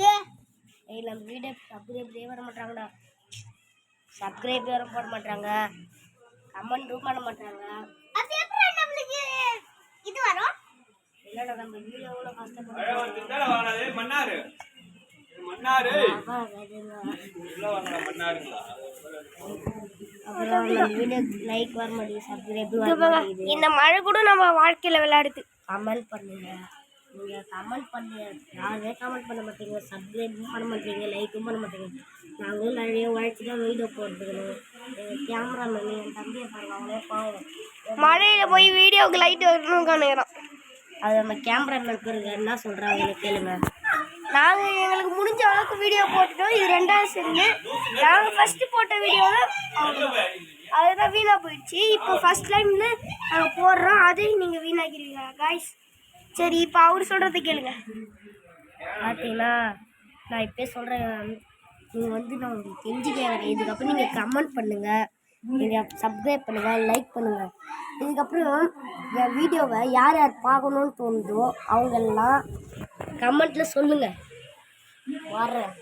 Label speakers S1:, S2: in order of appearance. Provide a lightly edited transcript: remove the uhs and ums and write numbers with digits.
S1: ஏய் நம்ம வீடியோ சப்ஸ்கிரைபே வர மாட்டாங்கடா. சப்ஸ்கிரைபே வர போட மாட்டாங்க. கமெண்ட்டும் பண்ண மாட்டாங்க. அது எப்படி நம்மளுக்கு இது வரும்? இல்லடா நம்ம வீடியோ எவ்வளவு கஷ்டப்பட்டு மன்னாரு லைக் வர மாட்டேங்குது, சப்ஸ்கிரைப் வர மாட்டேங்குது. இந்த மழை கூட நம்ம வாழ்க்கையில விளையாடுது. கமெண்ட் பண்ணுங்க. நீங்க கமெண்ட் பண்ணுங்க. யாருமே கமெண்ட் பண்ண மாட்டீங்க, சப்ஸ்கிரைபும் பண்ண மாட்டீங்க, லைக்கும் பண்ண மாட்டீங்க. நாங்களும் நிறைய உழைச்சி தான் வீடியோ போட்டுக்கணும். எங்கள் கேமராமேன் என் தம்பியை பாருங்க, அவங்களே பாவம் மழையில் போய் வீடியோவுக்கு லைட் வரணும் காணுகிறோம். அது நம்ம கேமராமேன் பேருங்க என்ன சொல்கிறாங்க கேளுங்க. நாங்கள் எங்களுக்கு முடிஞ்ச அளவுக்கு வீடியோ போட்டுட்டோம். இது 2வது செகண்ட். நாங்கள் ஃபஸ்ட்டு போட்ட வீடியோ தான் அதுதான் வீணாக போயிடுச்சு. இப்போ ஃபஸ்ட் டைம்னு நாங்கள் போடுறோம், அதையும் நீங்கள் வீணாக்கிறீங்களா காய்ஸ்? சரி, இப்போ அவர் சொல்கிறத கேளுங்க. பார்த்தீங்களா, நான் இப்போ சொல்கிறேன். நீங்கள் வந்து நான் உங்களுக்கு கெஞ்சி கேட்குறேன். இதுக்கப்புறம் நீங்கள் கமெண்ட் பண்ணுங்கள், நீங்கள் சப்ஸ்கிரைப் பண்ணுங்கள், லைக் பண்ணுங்கள். இதுக்கப்புறம் என் வீடியோவை யார் யார் பார்க்கணுன்னு தோணுதோ அவங்கெல்லாம் கமெண்ட்டில் சொல்லுங்கள். வர்றேன்.